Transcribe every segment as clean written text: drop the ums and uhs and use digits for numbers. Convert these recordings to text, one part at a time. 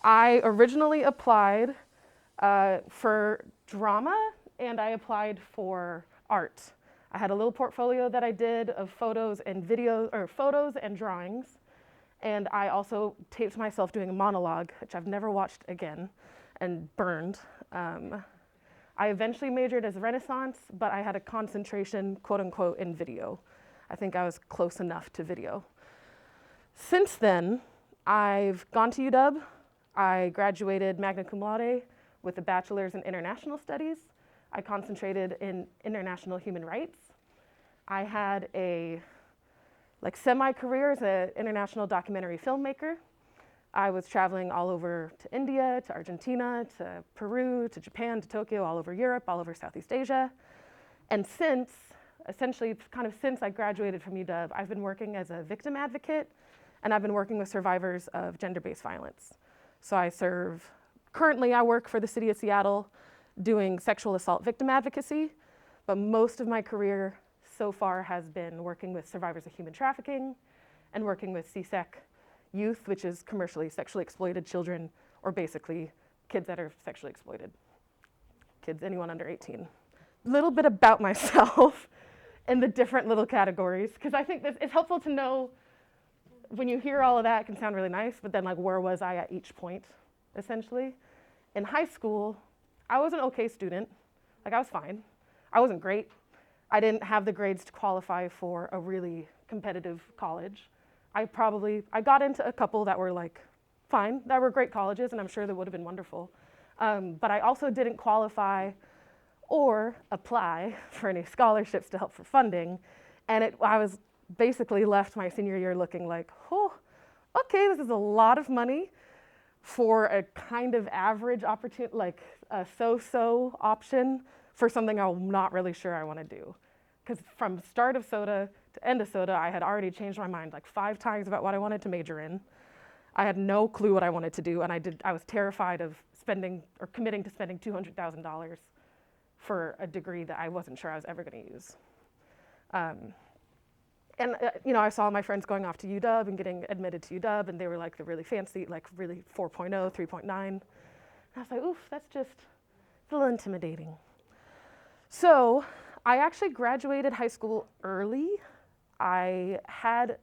I originally applied for drama and I applied for art. I had a little portfolio that I did of photos and videos, or photos and drawings. And I also taped myself doing a monologue, which I've never watched again, and burned. I eventually majored as Renaissance, but I had a concentration, quote unquote, in video. I think I was close enough to video. Since then, I've gone to UW. I graduated magna cum laude with a bachelor's in international studies. I concentrated in international human rights. I had a semi-career as an international documentary filmmaker. I was traveling all over to India, to Argentina, to Peru, to Japan, to Tokyo, all over Europe, all over Southeast Asia. And since I graduated from UW, I've been working as a victim advocate, and I've been working with survivors of gender-based violence. So currently I work for the city of Seattle doing sexual assault victim advocacy, but most of my career so far has been working with survivors of human trafficking and working with CSEC youth, which is commercially sexually exploited children, or basically kids that are sexually exploited. Kids, anyone under 18. A little bit about myself in the different little categories, because I think it's helpful to know when you hear all of that, it can sound really nice, but then where was I at each point, essentially? In high school, I was an okay student. I was fine. I wasn't great. I didn't have the grades to qualify for a really competitive college. I got into a couple that were fine, that were great colleges, and I'm sure that would have been wonderful. But I also didn't qualify or apply for any scholarships to help for funding. And I was basically left my senior year looking like, oh, okay, this is a lot of money for a kind of average opportunity, like a so-so option for something I'm not really sure I want to do. Because from start of SOTA to end of SOTA, I had already changed my mind 5 times about what I wanted to major in. I had no clue what I wanted to do, and I was terrified of committing to spending $200,000 for a degree that I wasn't sure I was ever going to use. I saw my friends going off to UW and getting admitted to UW, and they were the really fancy, really 4.0, 3.9. And I was like, oof, that's just a little intimidating. So I actually graduated high school early. I had,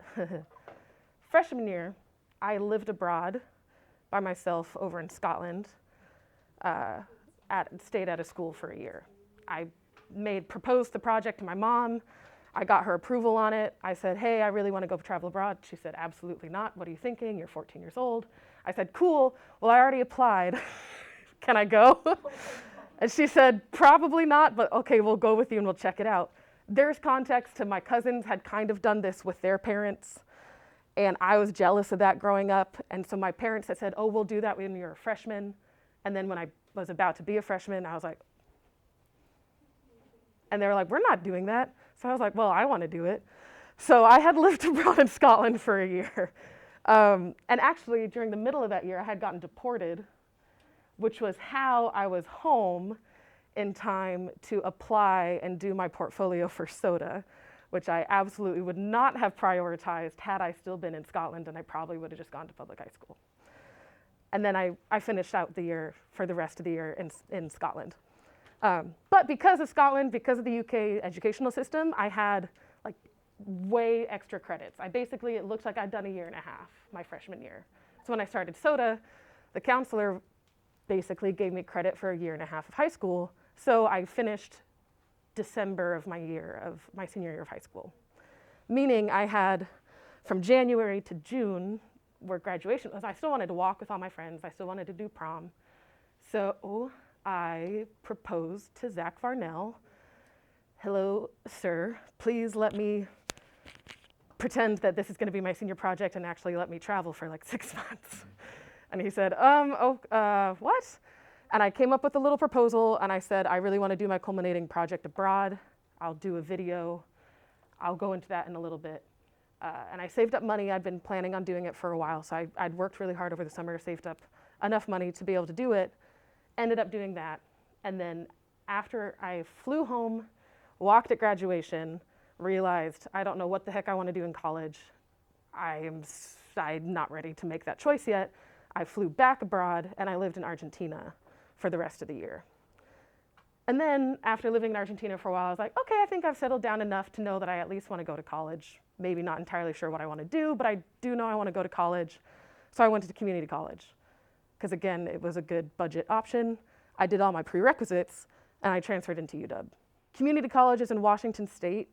freshman year, I lived abroad by myself over in Scotland, stayed at a school for a year. I proposed the project to my mom. I got her approval on it. I said, hey, I really want to go travel abroad. She said, absolutely not. What are you thinking? You're 14 years old. I said, cool. Well, I already applied. Can I go? And she said, probably not, but okay, we'll go with you and we'll check it out. There's context to my cousins had kind of done this with their parents, and I was jealous of that growing up. And so my parents had said, oh, we'll do that when you're a freshman. And then when I was about to be a freshman, I was like, and they were like, we're not doing that. So I was like, well, I want to do it. So I had lived abroad in Scotland for a year. And actually, during the middle of that year, I had gotten deported, which was how I was home in time to apply and do my portfolio for SOTA, which I absolutely would not have prioritized had I still been in Scotland, and I probably would have just gone to public high school. And then I finished out the year for the rest of the year in Scotland. But because of Scotland, because of the UK educational system, I had way extra credits. It looked like I'd done a year and a half my freshman year. So when I started SOTA, the counselor basically gave me credit for a year and a half of high school. So I finished December of my senior year of high school. Meaning I had from January to June, where graduation was, I still wanted to walk with all my friends. I still wanted to do prom. So I proposed to Zach Varnell, hello, sir, please let me pretend that this is going to be my senior project and actually let me travel for 6 months. And he said, what? And I came up with a little proposal, and I said, I really want to do my culminating project abroad. I'll do a video. I'll go into that in a little bit. And I saved up money. I'd been planning on doing it for a while, so I'd worked really hard over the summer, saved up enough money to be able to do it, ended up doing that. And then after I flew home, walked at graduation, realized I don't know what the heck I want to do in college. I'm not ready to make that choice yet. I flew back abroad and I lived in Argentina for the rest of the year. And then after living in Argentina for a while, I was like, okay, I think I've settled down enough to know that I at least want to go to college. Maybe not entirely sure what I want to do, but I do know I want to go to college. So I went to community college because again, it was a good budget option. I did all my prerequisites and I transferred into UW. Community colleges in Washington State,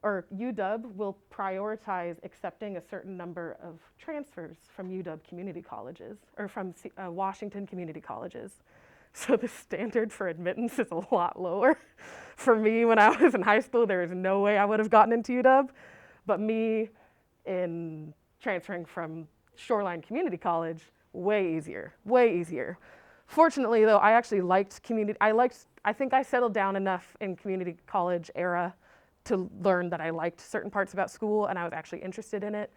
or UW, will prioritize accepting a certain number of transfers from UW community colleges, or from Washington community colleges. So the standard for admittance is a lot lower. For me, when I was in high school, there is no way I would have gotten into UW. But me, in transferring from Shoreline Community College, way easier, way easier. Fortunately, though, I actually liked community. I think I settled down enough in community college era to learn that I liked certain parts about school and I was actually interested in it.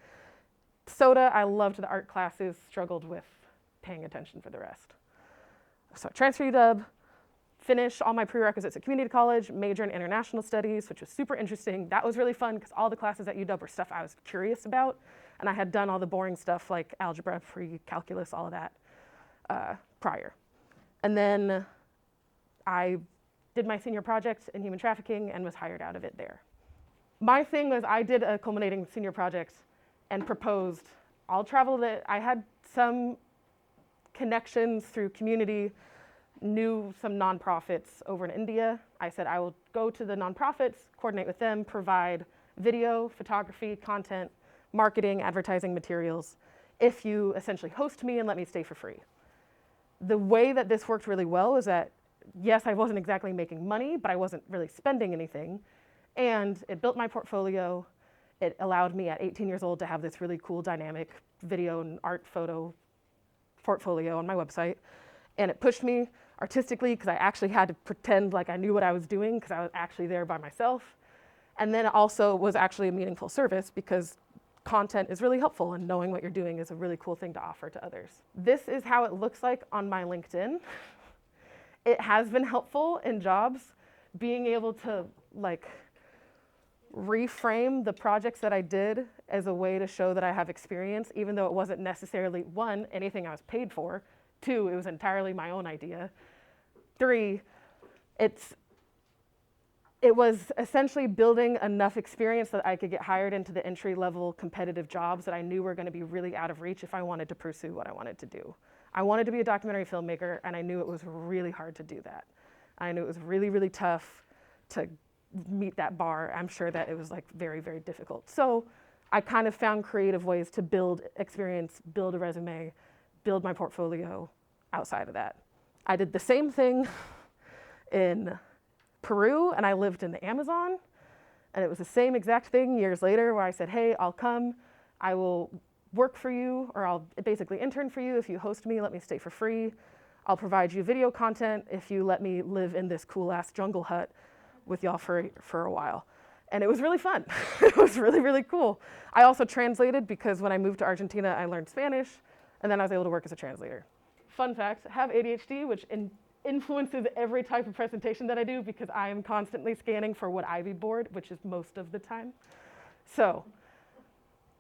SOTA, I loved the art classes, struggled with paying attention for the rest. So I transferred to UW, finished all my prerequisites at community college, major in international studies, which was super interesting. That was really fun because all the classes at UW were stuff I was curious about, and I had done all the boring stuff like algebra, pre-calculus, all of that prior. And then I did my senior project in human trafficking and was hired out of it there. My thing was I did a culminating senior project and proposed, I'll travel I had some connections through community, knew some nonprofits over in India. I said, I will go to the nonprofits, coordinate with them, provide video, photography, content, marketing, advertising materials, if you essentially host me and let me stay for free. The way that this worked really well is that, yes, I wasn't exactly making money, but I wasn't really spending anything. And it built my portfolio. It allowed me at 18 years old to have this really cool dynamic video and art photo portfolio on my website. And it pushed me artistically because I actually had to pretend like I knew what I was doing because I was actually there by myself. And then it also was actually a meaningful service because content is really helpful and knowing what you're doing is a really cool thing to offer to others. This is how it looks like on my LinkedIn. It has been helpful in jobs, being able to like reframe the projects that I did as a way to show that I have experience, even though it wasn't necessarily, one, anything I was paid for, two, it was entirely my own idea, three, it was essentially building enough experience that I could get hired into the entry-level competitive jobs that I knew were going to be really out of reach if I wanted to pursue what I wanted to do. I wanted to be a documentary filmmaker, and I knew it was really hard to do that. I knew it was really, really tough to meet that bar. I'm sure that it was like very, very difficult. So I kind of found creative ways to build experience, build a resume, build my portfolio outside of that. I did the same thing in Peru, and I lived in the Amazon, and it was the same exact thing years later where I said, hey, I'll come, I will work for you, or I'll basically intern for you if you host me, let me stay for free. I'll provide you video content if you let me live in this cool ass jungle hut with y'all for a while. And it was really fun. It was really, really cool. I also translated because when I moved to Argentina, I learned Spanish, and then I was able to work as a translator. Fun fact, I have ADHD, which influences every type of presentation that I do because I am constantly scanning for would I be bored, which is most of the time. So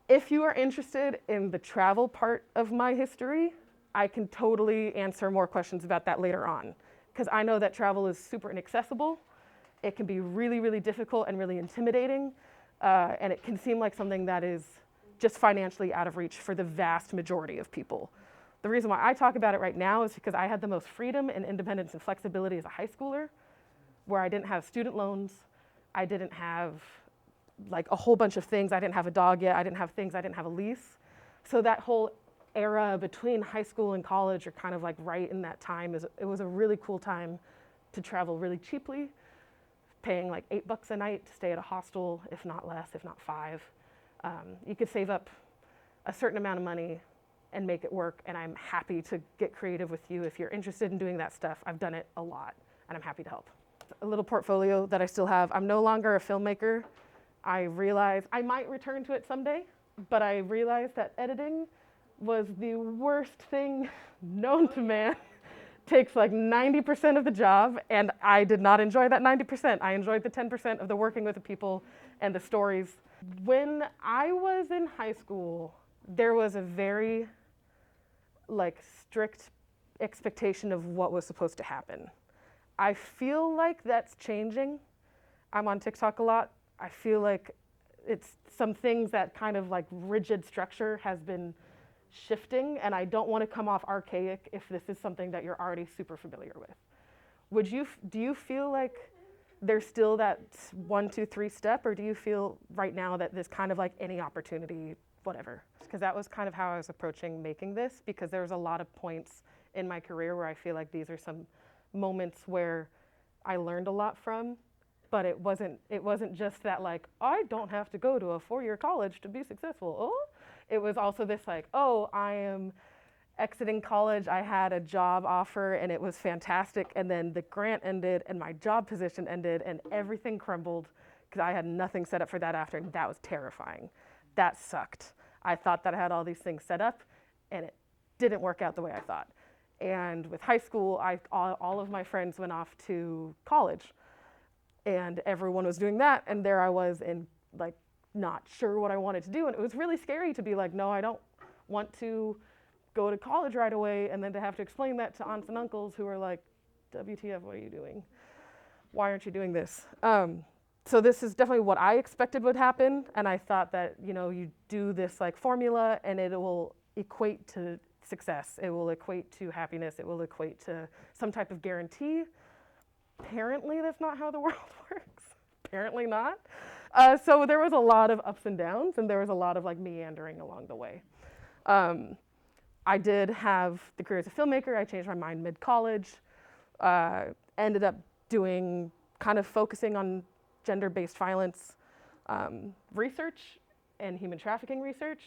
if you are interested in the travel part of my history, I can totally answer more questions about that later on because I know that travel is super inaccessible. It can be really, really difficult and really intimidating, and it can seem like something that is just financially out of reach for the vast majority of people. The reason why I talk about it right now is because I had the most freedom and independence and flexibility as a high schooler, where I didn't have student loans, I didn't have like a whole bunch of things, I didn't have a dog yet, I didn't have things, I didn't have a lease. So that whole era between high school and college are kind of like right in that time. It was a really cool time to travel really cheaply, paying like $8 a night to stay at a hostel, if not less, if not $5. You could save up a certain amount of money and make it work, and I'm happy to get creative with you if you're interested in doing that stuff. I've done it a lot, and I'm happy to help. A little portfolio that I still have. I'm no longer a filmmaker. I realize I might return to it someday, but I realized that editing was the worst thing known to man. Takes like 90% of the job, and I did not enjoy that 90%. I enjoyed the 10% of the working with the people and the stories. When I was in high school, there was a very like strict expectation of what was supposed to happen. I feel like that's changing. I'm on TikTok a lot. I feel like it's some things that kind of like rigid structure has been shifting, and I don't want to come off archaic if this is something that you're already super familiar with. Do you feel like there's still that 1, 2, 3 step, or do you feel right now that there's kind of like any opportunity, whatever? Because that was kind of how I was approaching making this, because there was a lot of points in my career where I feel like these are some moments where I learned a lot from, but it wasn't just that like, I don't have to go to a 4-year college to be successful. Oh, it was also this like, oh, I am exiting college, I had a job offer and it was fantastic, and then the grant ended and my job position ended and everything crumbled because I had nothing set up for that after, and that was terrifying. That sucked. I thought that I had all these things set up and it didn't work out the way I thought. And with high school, all of my friends went off to college and everyone was doing that, and there I was in like not sure what I wanted to do, and it was really scary to be like, no, I don't want to go to college right away, and then to have to explain that to aunts and uncles who are like, WTF, what are you doing? Why aren't you doing this? So this is definitely what I expected would happen, and I thought that, you know, you do this like formula and it will equate to success. It will equate to happiness. It will equate to some type of guarantee. Apparently that's not how the world works. Apparently not. So there was a lot of ups and downs, and there was a lot of like meandering along the way. I did have the career as a filmmaker. I changed my mind mid-college, ended up doing kind of focusing on gender-based violence research and human trafficking research,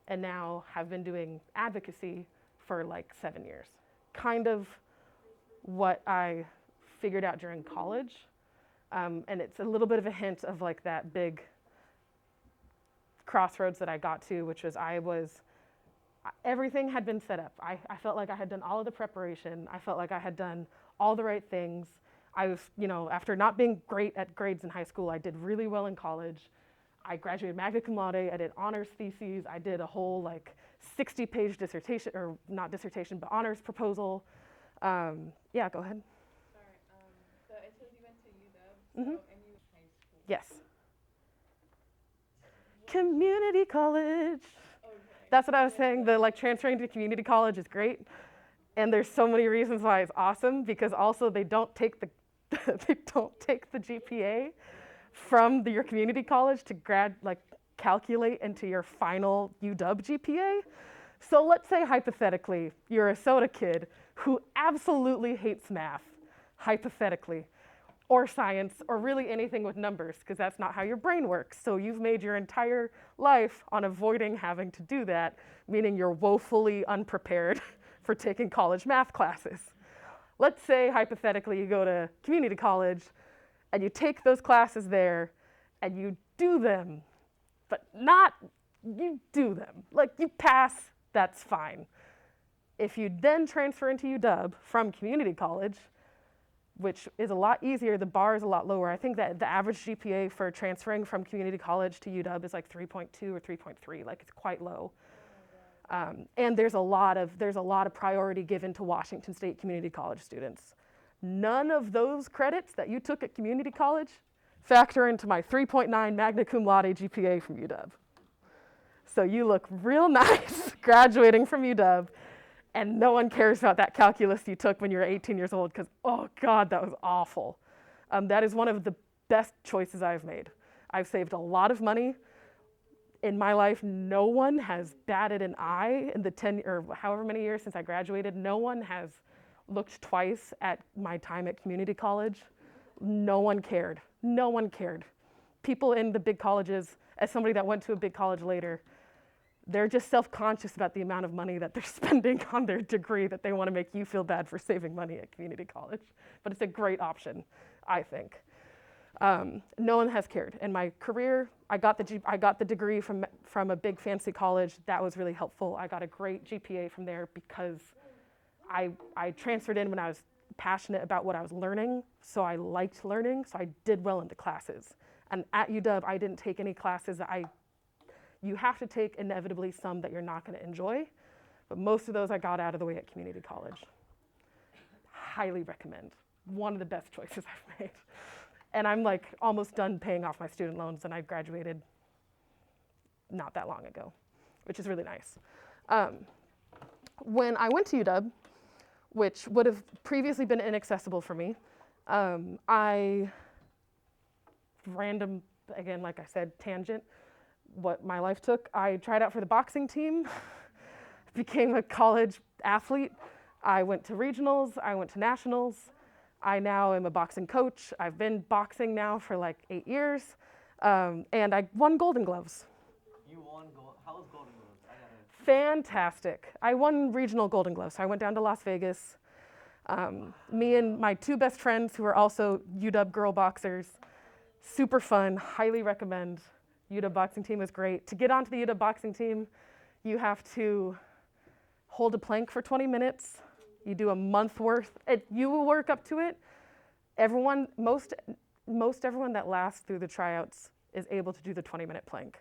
and now have been doing advocacy for like 7 years. Kind of what I figured out during college, and it's a little bit of a hint of like that big crossroads that I got to, which was everything had been set up. I felt like I had done all of the preparation. I felt like I had done all the right things. I was, you know, after not being great at grades in high school, I did really well in college. I graduated magna cum laude. I did honors theses. I did a whole like 60-page dissertation, or not dissertation, but honors proposal. Yeah, go ahead. Sorry. So it says you went to UW, Mm-hmm. and you high school. Yes. Community college. Okay. That's what I was saying. The like transferring to community college is great, and there's so many reasons why it's awesome, because also they don't take the GPA from your community college to calculate into your final UW GPA. So let's say hypothetically you're a SOTA kid who absolutely hates math, hypothetically, or science, or really anything with numbers, because that's not how your brain works. So you've made your entire life on avoiding having to do that, meaning you're woefully unprepared for taking college math classes. Let's say, hypothetically, you go to community college and you take those classes there and you do them, but you do them. Like, you pass, that's fine. If you then transfer into UW from community college, which is a lot easier, the bar is a lot lower. I think that the average GPA for transferring from community college to UW is like 3.2 or 3.3, like it's quite low. And there's a lot of priority given to Washington State Community College students. None of those credits that you took at community college factor into my 3.9 magna cum laude GPA from UW. So you look real nice graduating from UW, and no one cares about that calculus you took when you were 18 years old, because, oh God, that was awful. That is one of the best choices I've made. I've saved a lot of money. In my life, no one has batted an eye in the 10 or however many years since I graduated. No one has looked twice at my time at community college. No one cared. No one cared. People in the big colleges, as somebody that went to a big college later, they're just self-conscious about the amount of money that they're spending on their degree, that they want to make you feel bad for saving money at community college. But it's a great option, I think. No one has cared. In my career, I got the degree from a big fancy college. That was really helpful. I got a great GPA from there because I transferred in when I was passionate about what I was learning, so I liked learning, so I did well in the classes. And at UW, I didn't take any classes that you have to take inevitably some that you're not going to enjoy, but most of those I got out of the way at community college. Highly recommend. One of the best choices I've made. And I'm like almost done paying off my student loans, and I graduated not that long ago, which is really nice. When I went to UW, which would have previously been inaccessible for me, random, again, like I said, tangent, what my life took. I tried out for the boxing team, became a college athlete. I went to regionals, I went to nationals. I now am a boxing coach. I've been boxing now for like 8 years, and I won Golden Gloves. You won gold. How was Golden Gloves? Fantastic. I won regional Golden Gloves. So I went down to Las Vegas. Me and my 2 best friends who are also UW girl boxers. Super fun, highly recommend. UW boxing team is great. To get onto the UW boxing team, you have to hold a plank for 20 minutes. You do a month worth. You will work up to it. Most everyone that lasts through the tryouts is able to do the 20-minute plank.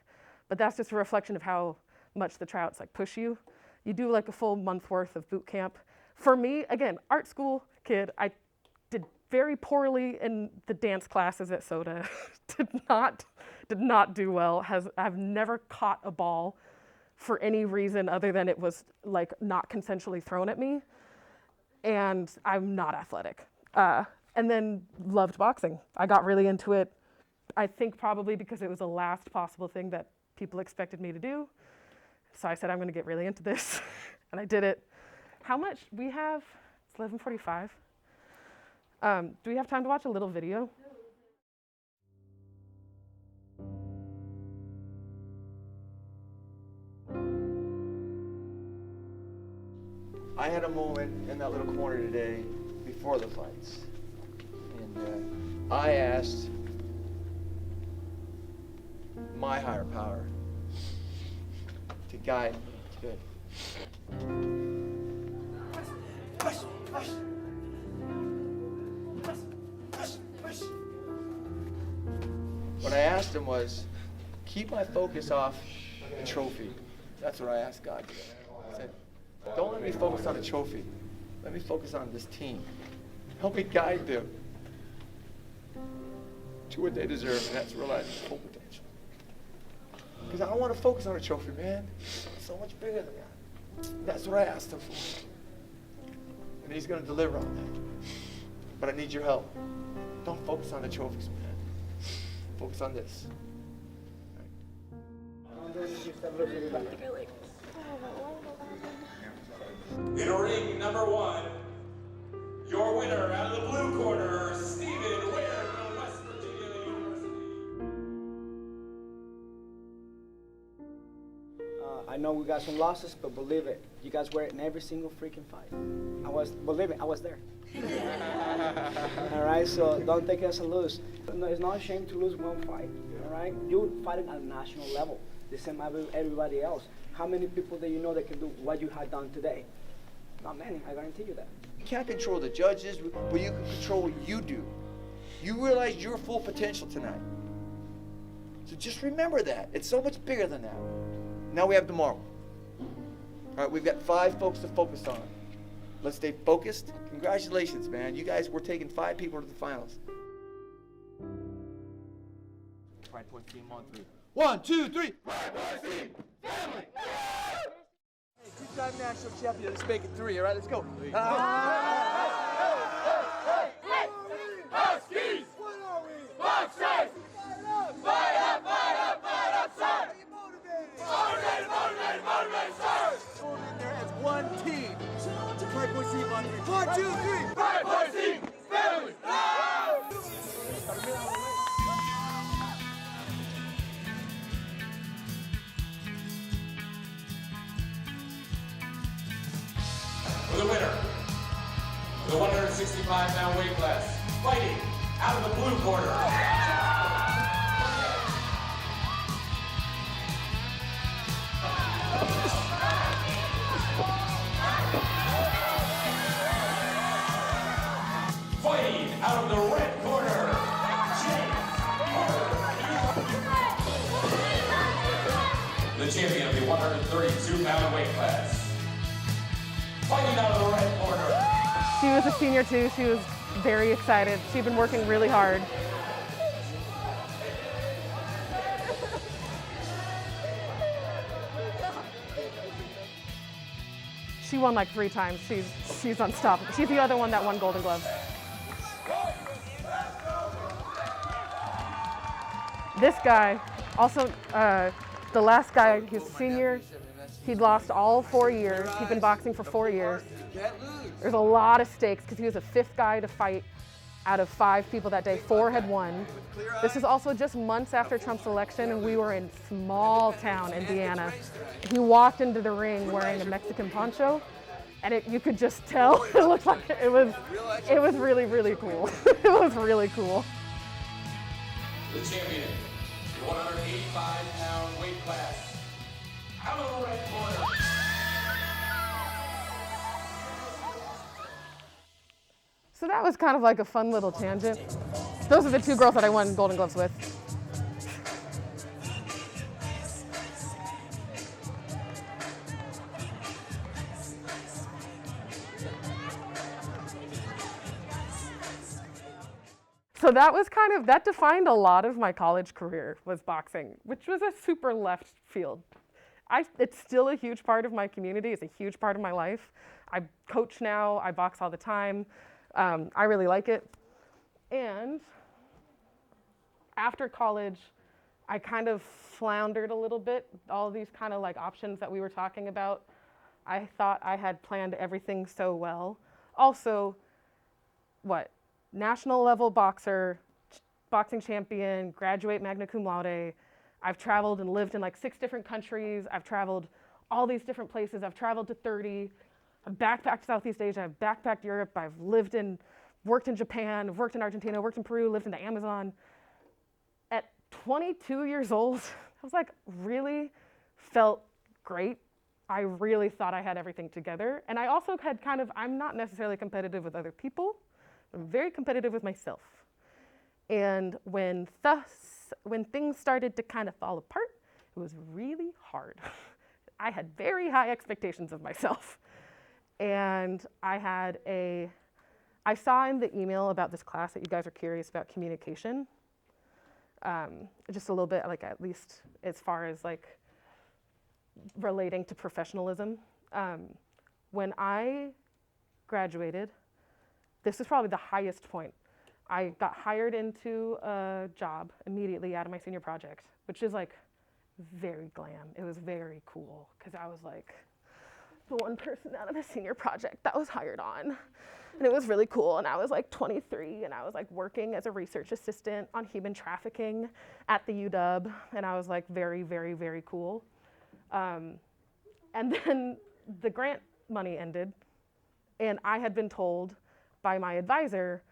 But that's just a reflection of how much the tryouts like push you. You do like a full month worth of boot camp. For me, again, art school kid, I did very poorly in the dance classes at SOTA. did not do well. I've never caught a ball for any reason other than it was like not consensually thrown at me. And I'm not athletic. And then loved boxing. I got really into it, I think probably because it was the last possible thing that people expected me to do. So I said, I'm gonna get really into this, and I did it. How much? We have, it's 11:45. Do we have time to watch a little video? I had a moment in that little corner today before the fights, and I asked my higher power to guide me today. What I asked him was, keep my focus off the trophy. That's what I asked God today. I said, don't let me focus on a trophy. Let me focus on this team. Help me guide them to what they deserve, and that's realizing full potential. Because I don't want to focus on a trophy, man. It's so much bigger than that. That's what I asked him for. And he's going to deliver on that. But I need your help. Don't focus on the trophies, man. Focus on this. In ring number 1, your winner out of the blue corner, Stephen Ware from West Virginia University. I know we got some losses, but believe it, you guys were in every single freaking fight. Believe it, I was there. All right, so don't take it as a lose. No, it's not a shame to lose one fight, all right? You're fighting at a national level, the same as everybody else. How many people do you know that can do what you had done today? Not many, I guarantee you that. You can't control the judges, but you can control what you do. You realized your full potential tonight. So just remember that. It's so much bigger than that. Now we have tomorrow. All right, we've got 5 folks to focus on. Let's stay focused. Congratulations, man. You guys were taking 5 people to the finals. Pride Point team on 3. 1, 2, 3. Pride Point team, family. Hey, 2-time national champion. Let's make it 3. All right, let's go. Huskies! What are we? Boxers! Fight up, fight up, fight up, sir! Are you motivated? Motivated, sir! Going in there as one team. Pride Point team on 3. 1, 2, 3. Pride Point team, family! For the winner, the 165-pound weight class, fighting out of the blue corner. Fighting out of the red corner, James Porter. The champion of the 132-pound weight class. Fighting out of the red corner. She was a senior too. She was very excited. She'd been working really hard. She won like 3 times. She's unstoppable. She's the other one that won Golden Glove. This guy, also the last guy, he's a senior. He'd lost all 4 years. He'd been boxing for 4 years. There's a lot of stakes because he was the 5th guy to fight out of 5 people that day. 4 had won. This is also just months after Trump's election, and we were in small town Indiana. He walked into the ring wearing a Mexican poncho, and you could just tell it looked like it was really, really cool. It was really cool. The champion, the 185-pound weight class, out of the red corner. So that was kind of like a fun little tangent. Those are the 2 girls that I won Golden Gloves with. So that was that defined a lot of my college career, was boxing, which was a super left field. It's still a huge part of my community. It's a huge part of my life. I coach now. I box all the time. I really like it. And after college, I kind of floundered a little bit. All these kind of like options that we were talking about, I thought I had planned everything so well. Also, national level boxer, boxing champion, graduate magna cum laude. I've traveled and lived in like 6 different countries. I've traveled all these different places. I've traveled to 30. I've backpacked Southeast Asia. I've backpacked Europe. I've worked in Japan. I've worked in Argentina, worked in Peru, lived in the Amazon. At 22 years old, I was like, really felt great. I really thought I had everything together. And I also had I'm not necessarily competitive with other people. I'm very competitive with myself. And when things started to kind of fall apart, it was really hard. I had very high expectations of myself. And I saw in the email about this class that you guys are curious about communication. Just a little bit, like at least as far as like relating to professionalism. When I graduated, this was probably the highest point. I got hired into a job immediately out of my senior project, which is like very glam. It was very cool because I was like the one person out of the senior project that was hired on. And it was really cool. And I was like 23 and I was like working as a research assistant on human trafficking at the UW. And I was like very, very, very cool. And then the grant money ended and I had been told by my advisor,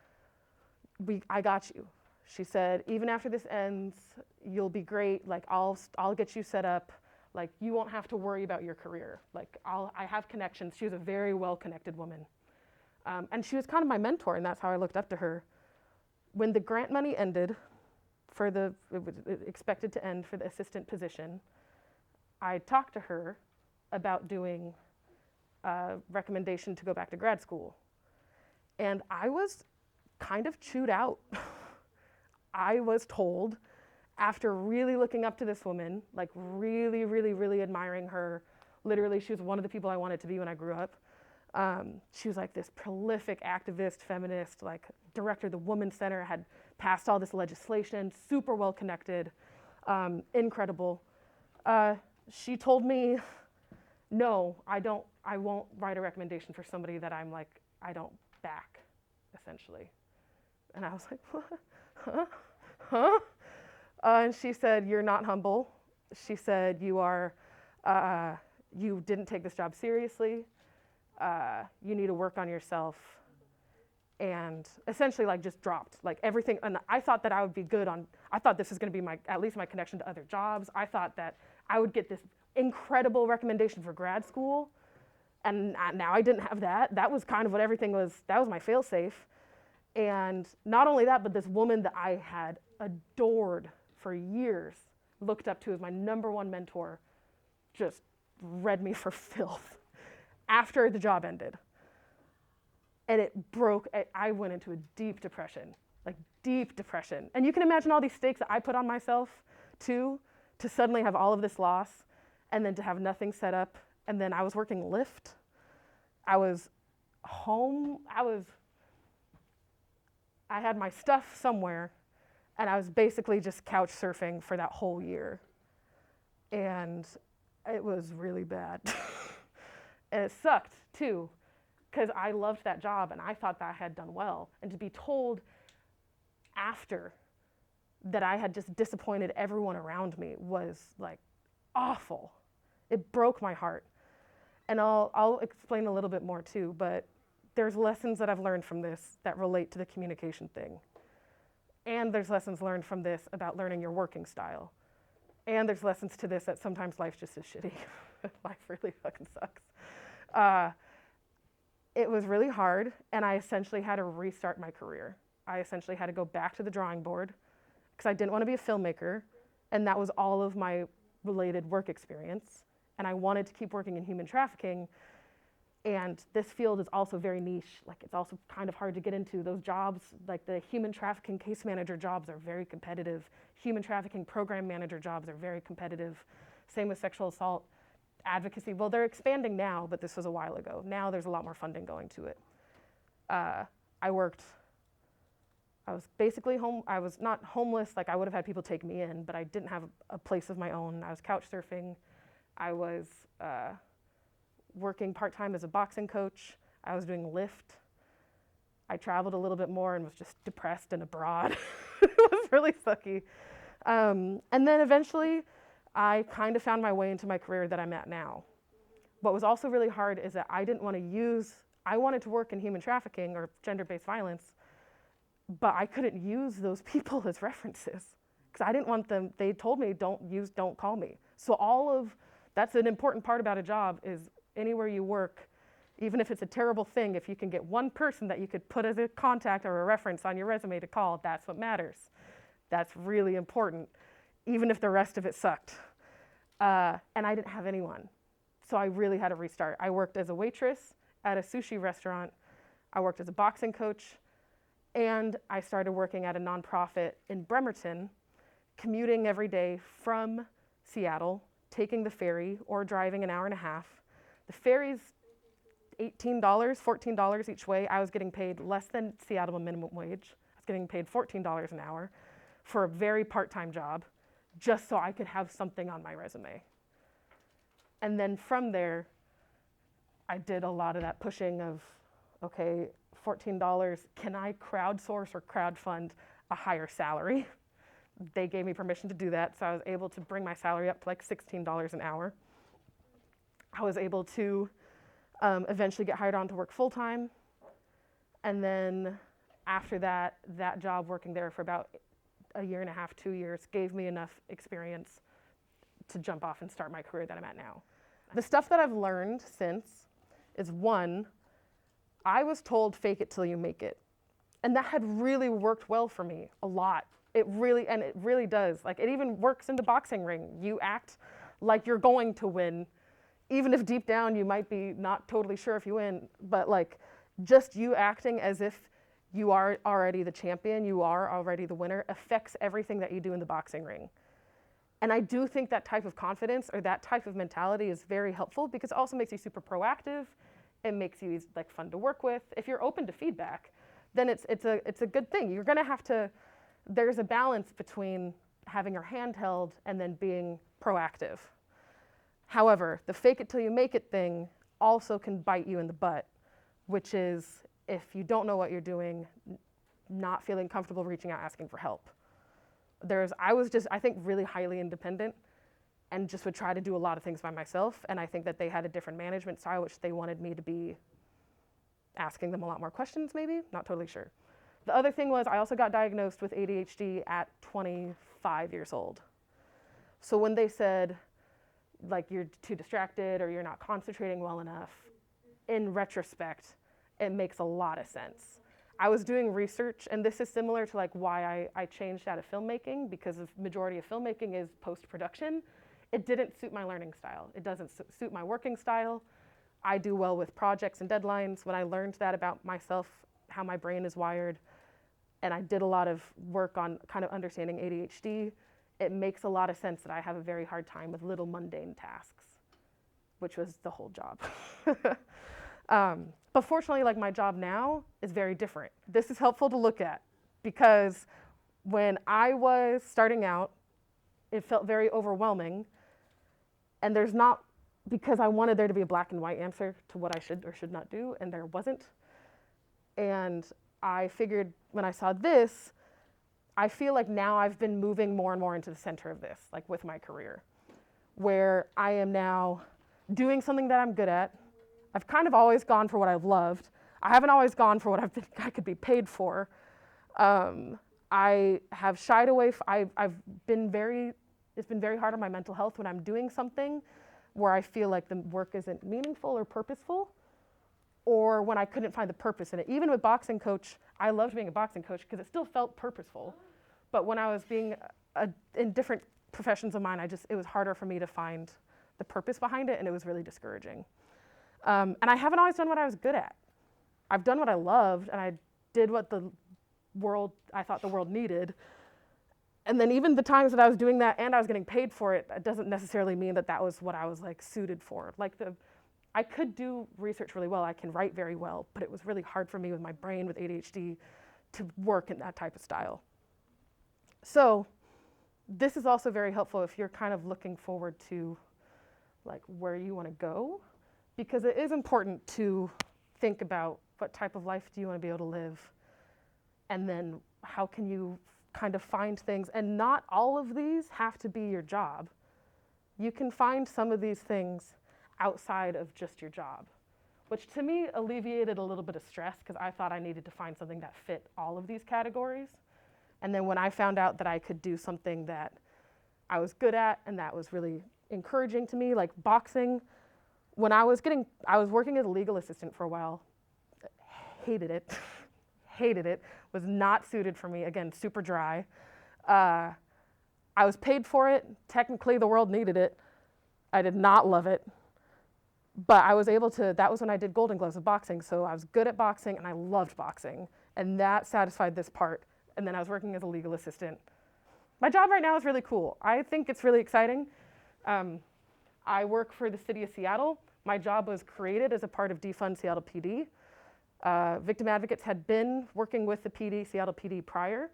I got you. She said, even after this ends, you'll be great. Like I'll get you set up. Like you won't have to worry about your career. Like I have connections. She was a very well-connected woman. And she was kind of my mentor, and that's how I looked up to her. When the grant money ended, it was expected to end for the assistant position, I talked to her about doing a recommendation to go back to grad school. And I was kind of chewed out. I was told, after really looking up to this woman, like really, really, really admiring her, literally she was one of the people I wanted to be when I grew up. She was like this prolific activist, feminist, like director of the Women's Center, had passed all this legislation, super well connected, incredible. She told me, no, I won't write a recommendation for somebody that I'm like, I don't back, essentially. And I was like, what? Huh? And she said, you're not humble. She said, you didn't take this job seriously. You need to work on yourself. And essentially like just dropped like everything. And I thought that I would be I thought this was gonna be at least my connection to other jobs. I thought that I would get this incredible recommendation for grad school. And now I didn't have that. That was kind of what everything was, that was my fail-safe. And not only that, but this woman that I had adored for years, looked up to as my #1 mentor, just read me for filth. after the job ended. And I went into a deep depression, like deep depression. And you can imagine all these stakes that I put on myself too, to suddenly have all of this loss and then to have nothing set up. And then I was working Lyft. I was home. I had my stuff somewhere, and I was basically just couch surfing for that whole year. And it was really bad. And it sucked too, because I loved that job and I thought that I had done well. And to be told after that I had just disappointed everyone around me was like awful. It broke my heart. And I'll explain a little bit more too, but there's lessons that I've learned from this that relate to the communication thing. And there's lessons learned from this about learning your working style. And there's lessons to this that sometimes life just is shitty. Life really fucking sucks. It was really hard, and I essentially had to restart my career. I essentially had to go back to the drawing board because I didn't want to be a filmmaker, and that was all of my related work experience. And I wanted to keep working in human trafficking. And this field is also very niche. Like, it's also kind of hard to get into. Those jobs, like the human trafficking case manager jobs, are very competitive. Human trafficking program manager jobs are very competitive. Same with sexual assault advocacy. Well, they're expanding now, but this was a while ago. Now there's a lot more funding going to it. I was basically home. I was not homeless. Like, I would have had people take me in, but I didn't have a place of my own. I was couch surfing. I was working part-time as a boxing coach. I was doing Lyft. I traveled a little bit more and was just depressed and abroad. It was really sucky. And then eventually, I kind of found my way into my career that I'm at now. What was also really hard is that I wanted to work in human trafficking or gender-based violence, but I couldn't use those people as references because I didn't want them. They told me, don't call me. So that's an important part about a job is anywhere you work, even if it's a terrible thing, if you can get one person that you could put as a contact or a reference on your resume to call, that's what matters. That's really important, even if the rest of it sucked. And I didn't have anyone. So I really had to restart. I worked as a waitress at a sushi restaurant. I worked as a boxing coach. And I started working at a nonprofit in Bremerton, commuting every day from Seattle, taking the ferry or driving an hour and a half. The ferry's $18, $14 each way. I was getting paid less than Seattle minimum wage. I was getting paid $14 an hour for a very part-time job, just so I could have something on my resume. And then from there, I did a lot of that pushing of, okay, $14, can I crowdsource or crowdfund a higher salary? They gave me permission to do that, so I was able to bring my salary up to like $16 an hour. I was able to eventually get hired on to work full-time. And then after that job working there for about a year and a half, 2 years, gave me enough experience to jump off and start my career that I'm at now. The stuff that I've learned since is, one, I was told fake it till you make it. And that had really worked well for me a lot. It really does. Like, it even works in the boxing ring. You act like you're going to win, even if deep down you might be not totally sure if you win, but like just you acting as if you are already the champion, you are already the winner, affects everything that you do in the boxing ring. And I do think that type of confidence or that type of mentality is very helpful because it also makes you super proactive. It makes you like fun to work with. If you're open to feedback, then it's a good thing. You're gonna have to, there's a balance between having your hand held and then being proactive. However, the fake it till you make it thing also can bite you in the butt, which is if you don't know what you're doing, not feeling comfortable reaching out asking for help. I was just, I think, really highly independent and just would try to do a lot of things by myself. And I think that they had a different management style, which they wanted me to be asking them a lot more questions, maybe, not totally sure. The other thing was I also got diagnosed with ADHD at 25 years old. So when they said, like, you're too distracted or you're not concentrating well enough, in retrospect, it makes a lot of sense. I was doing research, and this is similar to like why I changed out of filmmaking, because the majority of filmmaking is post-production. It didn't suit my learning style. It doesn't suit my working style. I do well with projects and deadlines. When I learned that about myself, how my brain is wired, and I did a lot of work on kind of understanding ADHD, it makes a lot of sense that I have a very hard time with little mundane tasks, which was the whole job. But fortunately, like my job now is very different. This is helpful to look at because when I was starting out, it felt very overwhelming. And there's not, because I wanted there to be a black and white answer to what I should or should not do, and there wasn't. And I figured when I saw this, I feel like now I've been moving more and more into the center of this, like with my career, where I am now doing something that I'm good at. I've kind of always gone for what I've loved. I haven't always gone for what I could be paid for. I have shied away. It's been very hard on my mental health when I'm doing something where I feel like the work isn't meaningful or purposeful, or when I couldn't find the purpose in it. Even with boxing coach, I loved being a boxing coach because it still felt purposeful. But when I was being in different professions of mine, it was harder for me to find the purpose behind it, and it was really discouraging. And I haven't always done what I was good at. I've done what I loved, and I did what I thought the world needed. And then even the times that I was doing that and I was getting paid for it, that doesn't necessarily mean that that was what I was like suited for. I could do research really well. I can write very well, but it was really hard for me with my brain with ADHD to work in that type of style. So this is also very helpful if you're kind of looking forward to like where you want to go, because it is important to think about what type of life do you want to be able to live, and then how can you kind of find things. And not all of these have to be your job. You can find some of these things outside of just your job, which to me alleviated a little bit of stress because I thought I needed to find something that fit all of these categories. And then when I found out that I could do something that I was good at and that was really encouraging to me, like boxing, when I was working as a legal assistant for a while, hated it, was not suited for me, again, super dry. I was paid for it, technically the world needed it. I did not love it, but I was able to, that was when I did Golden Gloves of boxing, so I was good at boxing and I loved boxing, and that satisfied this part. And then I was working as a legal assistant. My job right now is really cool. I think it's really exciting. I work for the city of Seattle. My job was created as a part of Defund Seattle PD. Victim advocates had been working with the PD, Seattle PD prior,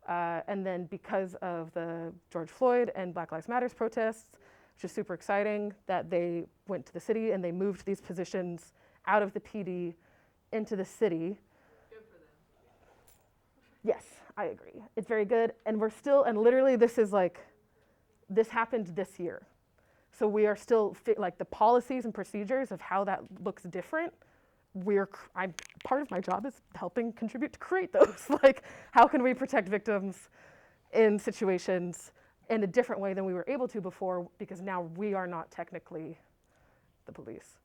and then because of the George Floyd and Black Lives Matter protests, which is super exciting, that they went to the city and they moved these positions out of the PD into the city. Good for them. Yes, I agree. It's very good, and we're still, and literally this happened this year. So we are still, like the policies and procedures of how that looks different, part of my job is helping contribute to create those. Like, how can we protect victims in situations in a different way than we were able to before, because now we are not technically the police.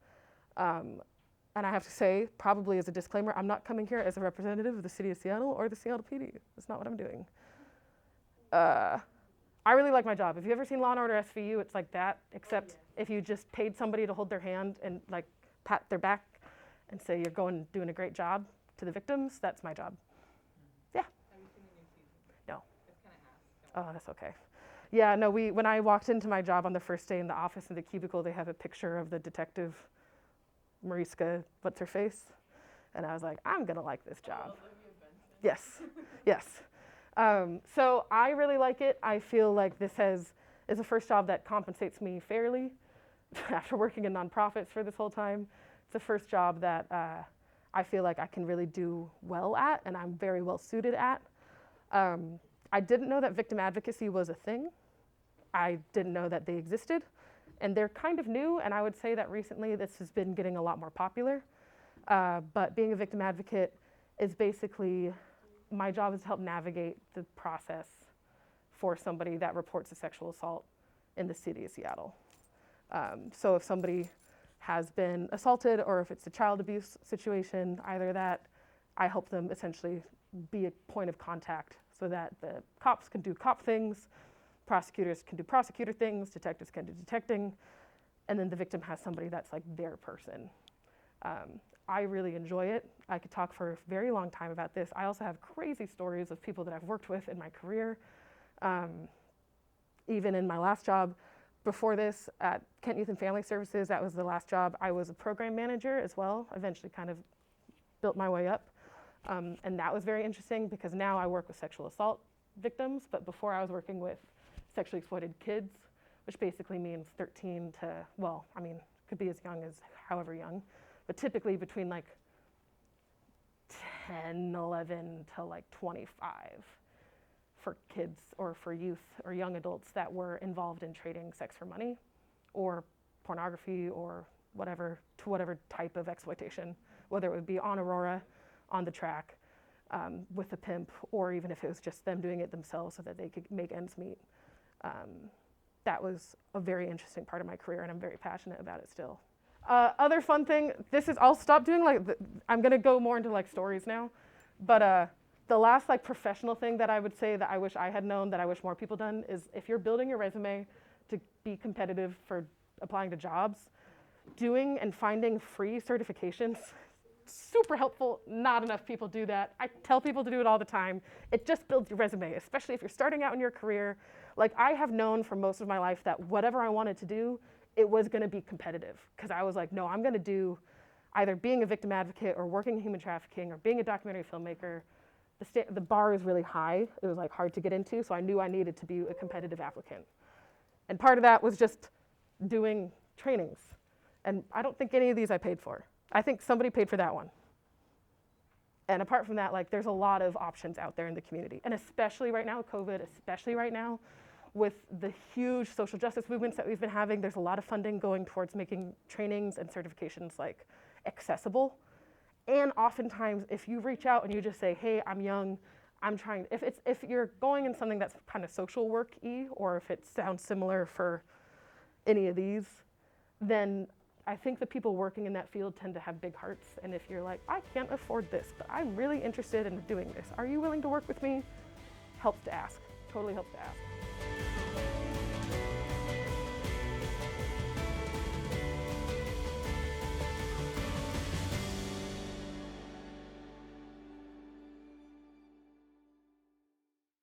And I have to say, probably as a disclaimer, I'm not coming here as a representative of the city of Seattle or the Seattle PD. That's not what I'm doing. I really like my job. If you've ever seen Law & Order SVU, it's like that, except if you just paid somebody to hold their hand and like pat their back and say you're doing a great job to the victims, that's my job. Yeah. Have you seen the new season? No. It's kind of half. Oh, that's okay. Yeah, no, when I walked into my job on the first day in the office in the cubicle, they have a picture of the detective, Mariska, what's her face? And I was like, I'm gonna like this job. Yes, yes. So I really like it. I feel like this is the first job that compensates me fairly after working in nonprofits for this whole time. It's the first job that I feel like I can really do well at and I'm very well suited at. I didn't know that victim advocacy was a thing. I didn't know that they existed. And they're kind of new, and I would say that recently this has been getting a lot more popular. But being a victim advocate is basically, my job is to help navigate the process for somebody that reports a sexual assault in the city of Seattle. So if somebody has been assaulted or if it's a child abuse situation, either that, I help them essentially be a point of contact so that the cops can do cop things, prosecutors can do prosecutor things, detectives can do detecting, and then the victim has somebody that's like their person I really enjoy it. I could talk for a very long time about this. I also have crazy stories of people that I've worked with in my career. Even in my last job before this at Kent Youth and Family Services, that was the last job. I was a program manager as well, eventually kind of built my way up. And that was very interesting because now I work with sexual assault victims, but before I was working with sexually exploited kids, which basically means 13 to, well, I mean, could be as young as however young, but typically between like 10, 11 to like 25 for kids or for youth or young adults that were involved in trading sex for money or pornography or whatever, to whatever type of exploitation, whether it would be on Aurora, on the track, with a pimp, or even if it was just them doing it themselves so that they could make ends meet. That was a very interesting part of my career, and I'm very passionate about it still. Other fun thing, I'll stop doing I'm gonna go more into like stories now, but the last like professional thing that I would say that I wish I had known, that I wish more people done, is if you're building your resume to be competitive for applying to jobs, doing and finding free certifications, super helpful. Not enough people do that. I tell people to do it all the time. It just builds your resume, especially if you're starting out in your career. Like, I have known for most of my life that whatever I wanted to do, it was gonna be competitive, because I was like, no, I'm gonna do either being a victim advocate or working in human trafficking or being a documentary filmmaker. The bar is really high. It was like hard to get into, so I knew I needed to be a competitive applicant. And part of that was just doing trainings. And I don't think any of these I paid for. I think somebody paid for that one. And apart from that, like, there's a lot of options out there in the community. And especially right now, COVID, especially right now, with the huge social justice movements that we've been having, there's a lot of funding going towards making trainings and certifications like accessible. And oftentimes, if you reach out and you just say, hey, I'm young, I'm trying, if you're going in something that's kind of social work-y, or if it sounds similar for any of these, then I think the people working in that field tend to have big hearts. And if you're like, I can't afford this, but I'm really interested in doing this, are you willing to work with me? Helps to ask, totally helps to ask.